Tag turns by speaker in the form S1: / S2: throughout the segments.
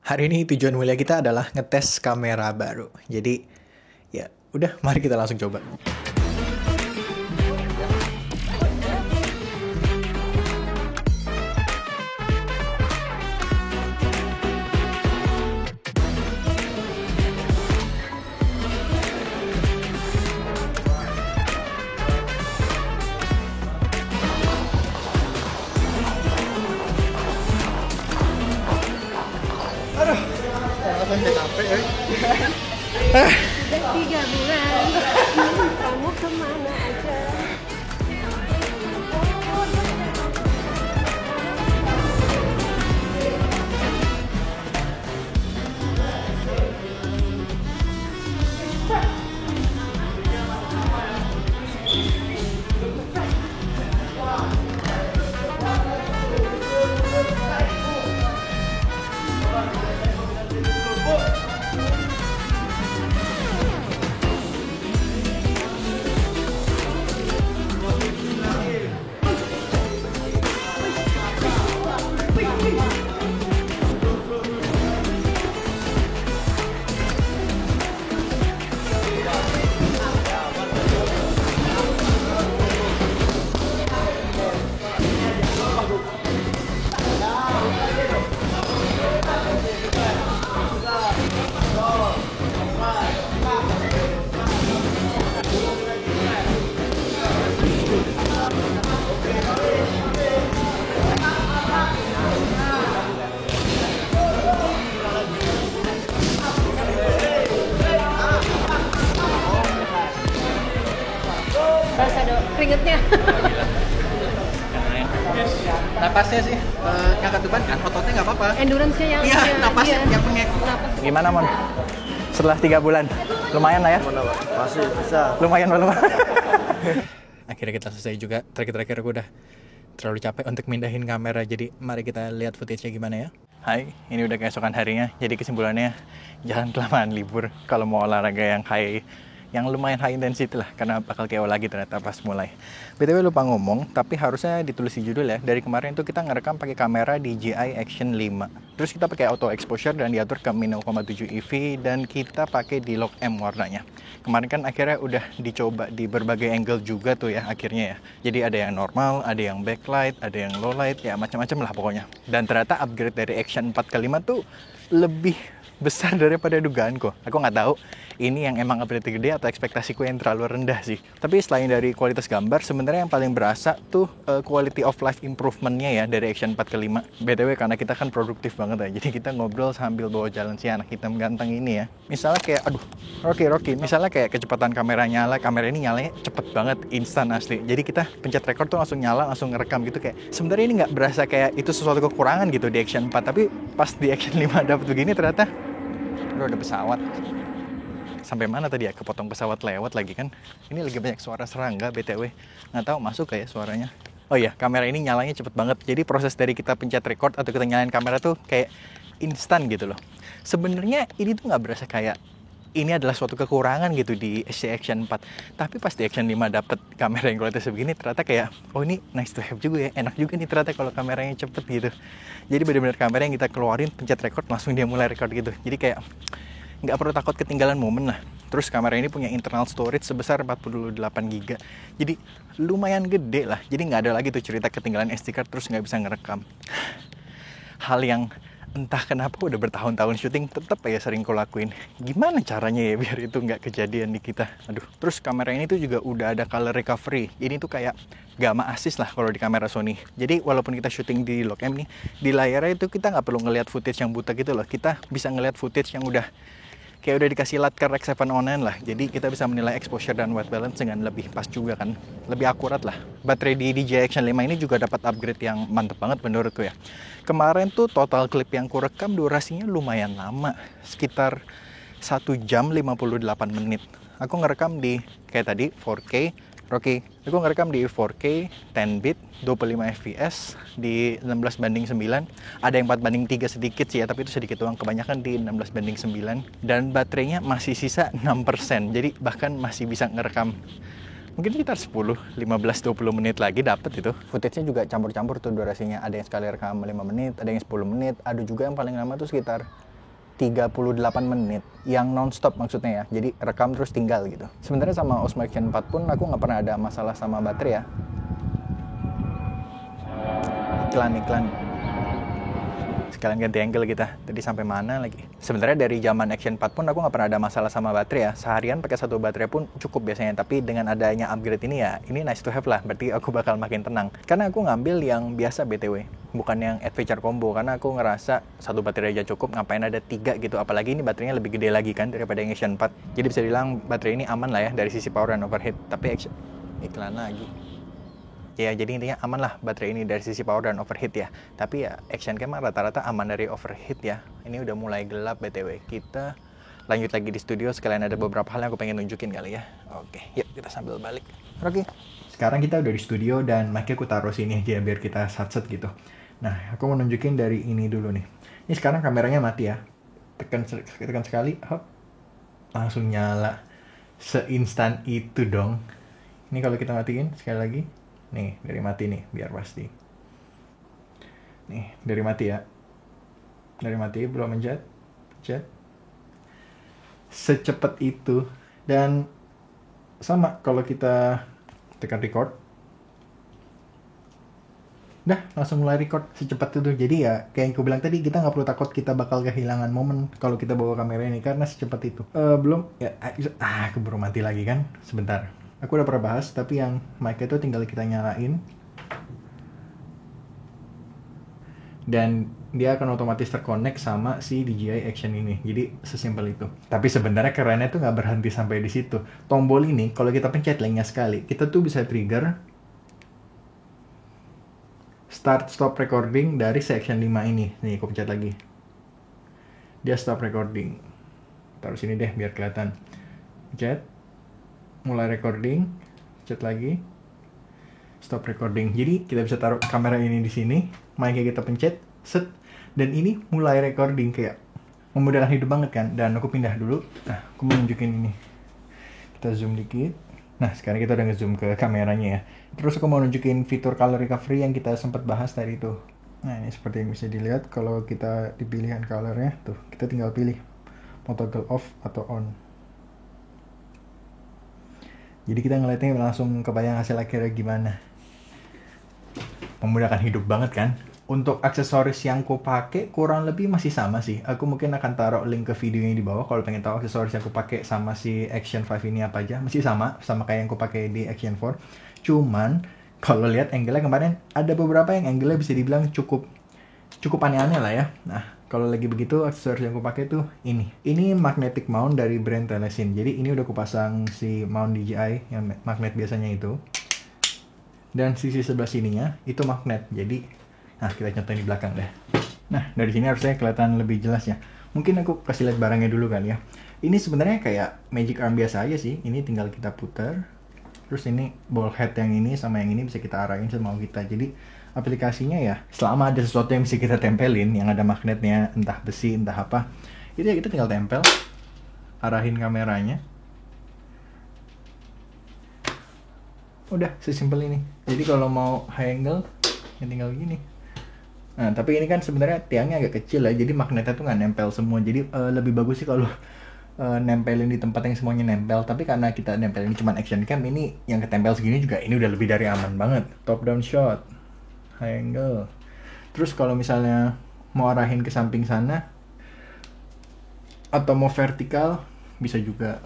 S1: Hari ini tujuan mulia kita adalah ngetes kamera baru. Jadi, ya udah, mari kita langsung coba. Sampai capek ya.
S2: Sudah 3 bulan, kamu kemana aja? Rasa keringetnya.
S1: Napasnya sih, ngangkat beban kan, ototnya nggak apa-apa.
S2: Endurance-nya yang
S1: Iya, napasnya yang pengek. Gimana, Mon? Setelah 3 bulan, lumayan lah ya?
S3: Masih bisa.
S1: Lumayan. Akhirnya kita selesai juga. Terakhir gue udah terlalu capek untuk mindahin kamera. Jadi mari kita lihat footage-nya gimana ya. Hai, ini udah keesokan harinya. Jadi kesimpulannya, jangan kelamaan libur kalau mau olahraga yang lumayan high intensity lah, karena bakal KO lagi ternyata pas mulai. BTW lupa ngomong, tapi harusnya ditulis di judul ya. Dari kemarin tuh kita ngerekam pakai kamera DJI Action 5. Terus kita pakai auto exposure dan diatur ke min 0,7 EV, dan kita pakai di lock M warnanya. Kemarin kan akhirnya udah dicoba di berbagai angle juga tuh ya akhirnya ya. Jadi ada yang normal, ada yang backlight, ada yang low light, ya macam-macam lah pokoknya. Dan ternyata upgrade dari Action 4 ke 5 tuh lebih besar daripada dugaanku. Aku nggak tahu ini yang emang upgrade gede atau ekspektasiku yang terlalu rendah sih. Tapi selain dari kualitas gambar, sebenarnya yang paling berasa tuh quality of life improvement-nya ya dari Action 4 ke 5. BTW karena kita kan produktif banget ya. Jadi kita ngobrol sambil bawa jalan si anak hitam ganteng ini ya. Misalnya kayak, Rocky. Misalnya kayak kecepatan kamera nyala, kamera ini nyalanya cepet banget, instan asli. Jadi kita pencet record tuh langsung nyala, langsung ngerekam gitu kayak. Sebenarnya ini nggak berasa kayak itu sesuatu kekurangan gitu di Action 4. Tapi pas di Action 5 dapet begini ternyata udah ada pesawat. Sampai mana tadi ya? Kepotong pesawat lewat lagi kan. Ini lagi banyak suara serangga BTW. Nggak tahu masuk kayak suaranya. Oh iya, kamera ini nyalanya cepet banget. Jadi proses dari kita pencet record atau kita nyalain kamera tuh kayak instan gitu loh. Sebenarnya ini tuh nggak berasa kayak ini adalah suatu kekurangan gitu di Action 4. Tapi pas di Action 5 dapet kamera yang kualitasnya begini, ternyata kayak, oh ini nice to have juga ya. Enak juga nih ternyata kalau kameranya cepet gitu. Jadi benar-benar kamera yang kita keluarin, pencet record, langsung dia mulai record gitu. Jadi kayak nggak perlu takut ketinggalan momen lah. Terus kamera ini punya internal storage sebesar 48 GB. Jadi lumayan gede lah. Jadi nggak ada lagi tuh cerita ketinggalan SD card terus nggak bisa ngerekam. Hal yang entah kenapa udah bertahun-tahun syuting tetap ya sering aku lakuin. Gimana caranya ya biar itu nggak kejadian di kita? Aduh. Terus kamera ini tuh juga udah ada color recovery. Ini tuh kayak gamma assist lah kalau di kamera Sony. Jadi walaupun kita syuting di lock M nih, di layarnya itu kita nggak perlu ngelihat footage yang buta gitu loh. Kita bisa ngelihat footage yang udah kayak udah dikasih Latka Rec 7 online lah. Jadi kita bisa menilai exposure dan white balance dengan lebih pas juga kan. Lebih akurat lah. Baterai di DJI Action 5 ini juga dapat upgrade yang mantep banget menurutku ya. Kemarin tuh total clip yang ku rekam durasinya lumayan lama. Sekitar 1 jam 58 menit. Aku ngerekam di kayak tadi 4K. Rocky, aku ngerekam di 4K 10 bit 25 fps di 16:9. Ada yang 4:3 sedikit sih ya, tapi itu sedikit doang. Kebanyakan di 16:9. Dan baterainya masih sisa 6%. Jadi bahkan masih bisa ngerekam mungkin sekitar 10, 15, 20 menit lagi dapet itu. Footage-nya juga campur-campur tuh durasinya. Ada yang sekali rekam 5 menit, ada yang 10 menit, ada juga yang paling lama tuh sekitar 38 menit yang non-stop maksudnya ya, jadi rekam terus tinggal gitu. Sebenarnya sama Osmo Action 4 pun aku nggak pernah ada masalah sama baterai ya. Iklan sekalian ganti angle kita. Tadi sampai mana lagi? Sebenarnya dari zaman Action 4 pun aku nggak pernah ada masalah sama baterai ya. Seharian pakai satu baterai pun cukup biasanya. Tapi dengan adanya upgrade ini ya, ini nice to have lah. Berarti aku bakal makin tenang. Karena aku ngambil yang biasa BTW, bukan yang adventure combo. Karena aku ngerasa satu baterai aja cukup, ngapain ada 3 gitu. Apalagi ini baterainya lebih gede lagi kan daripada yang Action 4. Jadi bisa bilang baterai ini aman lah ya dari sisi power dan overheat. Tapi iklan lagi. Ya, jadi intinya aman lah baterai ini dari sisi power dan overheat ya. Tapi ya, Action Cam rata-rata aman dari overheat ya. Ini udah mulai gelap BTW. Kita lanjut lagi di studio, sekalian ada beberapa hal yang aku pengen nunjukin kali ya. Oke, yuk kita sambil balik. Oke. Sekarang kita udah di studio dan mic-nya aku taruh sini aja biar kita satset gitu. Nah, aku mau nunjukin dari ini dulu nih. Ini sekarang kameranya mati ya. Tekan sekali, hop. Langsung nyala. Seinstan itu dong. Ini kalau kita matiin sekali lagi. Nih, dari mati nih, biar pasti. Nih, dari mati ya. Dari mati, belum pencet. Secepat itu. Dan sama, kalau kita tekan record. Dah, langsung mulai record secepat itu. Jadi ya, kayak yang aku bilang tadi, kita nggak perlu takut kita bakal kehilangan momen kalau kita bawa kamera ini. Karena secepat itu. Belum, ya, keburu mati lagi kan. Sebentar. Aku udah pernah bahas, tapi yang mic itu tinggal kita nyalain. Dan dia akan otomatis terkonek sama si DJI Action ini. Jadi sesimpel itu. Tapi sebenarnya kerennya tuh nggak berhenti sampai di situ. Tombol ini, kalau kita pencet linknya sekali, kita tuh bisa trigger start stop recording dari si Action 5 ini. Nih, aku pencet lagi. Dia stop recording. Taruh sini deh, biar kelihatan. Pencet. Mulai recording, chat lagi, stop recording. Jadi kita bisa taruh kamera ini di sini, mic-nya kita pencet, set, dan ini mulai recording kayak memudahkan hidup banget kan. Dan aku pindah dulu. Nah, aku mau nunjukin ini. Kita zoom dikit. Nah, sekarang kita udah nge-zoom ke kameranya ya. Terus aku mau nunjukin fitur color recovery yang kita sempat bahas tadi itu. Nah, ini seperti yang bisa dilihat kalau kita dipilihan colornya, tuh kita tinggal pilih mau toggle off atau on. Jadi kita ngeliatnya langsung kebayang hasil akhirnya gimana. Memudahkan hidup banget kan. Untuk aksesoris yang aku pakai kurang lebih masih sama sih. Aku mungkin akan taruh link ke videonya di bawah kalau pengen tahu aksesoris yang aku pakai sama si Action 5 ini apa aja. Masih sama kayak yang aku pakai di Action 4. Cuman kalau lihat angle-nya kemarin ada beberapa yang angle-nya bisa dibilang cukup aneh-aneh lah ya. Nah, kalau lagi begitu aksesoris yang aku pakai tuh ini. Ini magnetic mount dari brand Telesin. Jadi ini udah aku pasang si mount DJI yang magnet biasanya itu. Dan sisi sebelah sininya itu magnet. Jadi, nah kita contohin di belakang deh. Nah, dari sini harusnya kelihatan lebih jelas ya. Mungkin aku kasih lihat barangnya dulu kali ya. Ini sebenarnya kayak magic arm biasa aja sih. Ini tinggal kita putar. Terus ini ball head yang ini sama yang ini bisa kita arahin semau kita. Jadi aplikasinya ya, selama ada sesuatu yang bisa kita tempelin, yang ada magnetnya, entah besi, entah apa, itu ya kita tinggal tempel, arahin kameranya. Udah, sesimpel ini. Jadi kalau mau high angle, ya tinggal gini. Nah, tapi ini kan sebenarnya tiangnya agak kecil ya, jadi magnetnya tuh nggak nempel semua. Jadi lebih bagus sih kalau nempelin di tempat yang semuanya nempel. Tapi karena kita nempelin cuma Action Cam, ini yang ketempel segini juga, ini udah lebih dari aman banget. Top down shot, high angle. Terus kalau misalnya mau arahin ke samping sana atau mau vertikal bisa juga,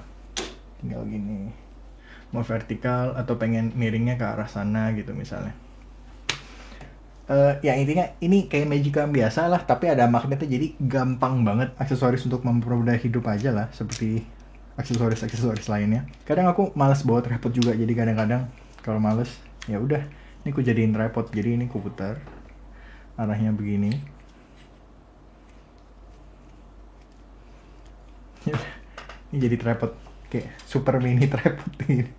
S1: tinggal gini. Mau vertikal atau pengen miringnya ke arah sana gitu misalnya. Ya intinya ini kayak magic arm biasa lah, tapi ada magnetnya, jadi gampang banget aksesoris untuk mempermudah hidup aja lah, seperti aksesoris lainnya. Kadang aku malas bawa tripod juga, jadi kadang-kadang kalau males ya udah, ini aku jadiin tripod. Jadi ini aku putar arahnya begini. Ini jadi tripod kayak super mini tripod ini.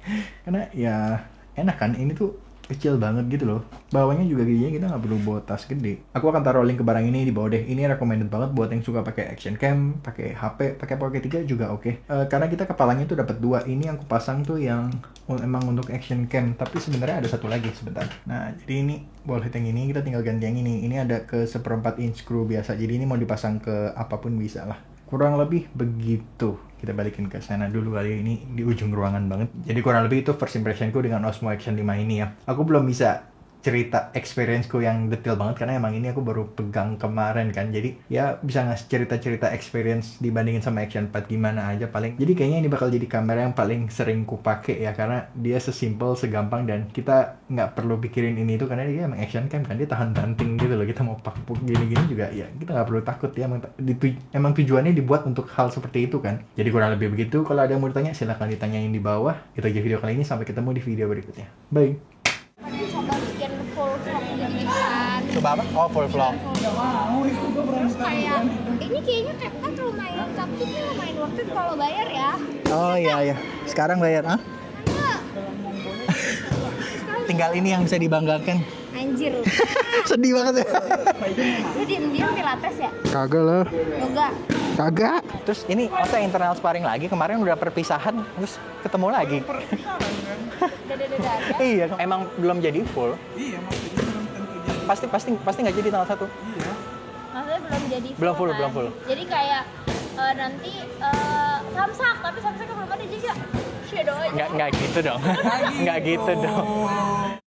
S1: Karena ya enak kan, ini tuh kecil banget gitu loh. Bawahnya juga gedenya, kita nggak perlu bawa tas gede. Aku akan taruh link ke barang ini di bawah deh. Ini recommended banget buat yang suka pakai action cam, pakai HP, pakai Pocket 3 juga oke. Karena kita kepalanya tuh dapat 2. Ini yang aku pasang tuh yang emang untuk action cam, tapi sebenarnya ada satu lagi sebentar. Nah, jadi ini ball head yang ini kita tinggal ganti yang ini. Ini ada ke 1/4 inch screw biasa. Jadi ini mau dipasang ke apapun bisa lah. Kurang lebih begitu. Kita balikin ke sana dulu kali ini di ujung ruangan banget. Jadi kurang lebih itu first impressionku dengan Osmo Action 5 ini ya. Aku belum bisa cerita experience-ku yang detail banget karena emang ini aku baru pegang kemarin kan. Jadi ya bisa ngasih cerita-cerita experience dibandingin sama Action 4 gimana aja paling. Jadi kayaknya ini bakal jadi kamera yang paling sering ku pakai ya karena dia sesimpel, segampang dan kita nggak perlu pikirin ini itu karena dia emang action cam kan, dia tahan banting gitu loh. Kita mau pakpuk gini-gini juga ya kita nggak perlu takut ya, emang tujuannya dibuat untuk hal seperti itu kan. Jadi kurang lebih begitu. Kalau ada yang mau ditanya silahkan ditanyain di bawah. Itu aja video kali ini, sampai ketemu di video berikutnya. Bye.
S2: Coba bikin full vlog gitu kan.
S1: Coba apa? Oh, full vlog.
S2: Terus kayak ini kayaknya CapCut lumayan, CapCut ini lumayan worth it kalau bayar ya.
S1: Oh iya. Sekarang bayar ah?
S2: Enggak.
S1: Tinggal ini yang bisa dibanggakan.
S2: Anjir.
S1: Sedih banget ya.
S2: Lu diem-diem pilates ya?
S1: Kagak loh.
S2: Yoga.
S1: Kagak. Terus ini masa internal sparring lagi, kemarin udah perpisahan terus ketemu lagi.
S2: Dada-dada.
S1: Iya, emang belum jadi full.
S3: Iya, maksudnya belum tentu jadi.
S1: Pasti nggak jadi tanggal 1.
S3: Iya.
S2: Maksudnya belum jadi full.
S1: Belum full,
S2: kan?
S1: belum full.
S2: Jadi kayak nanti samsak, tapi samsaknya belum ada jadi ya. Shadow aja.
S1: Nggak gitu dong. Nggak gitu dong.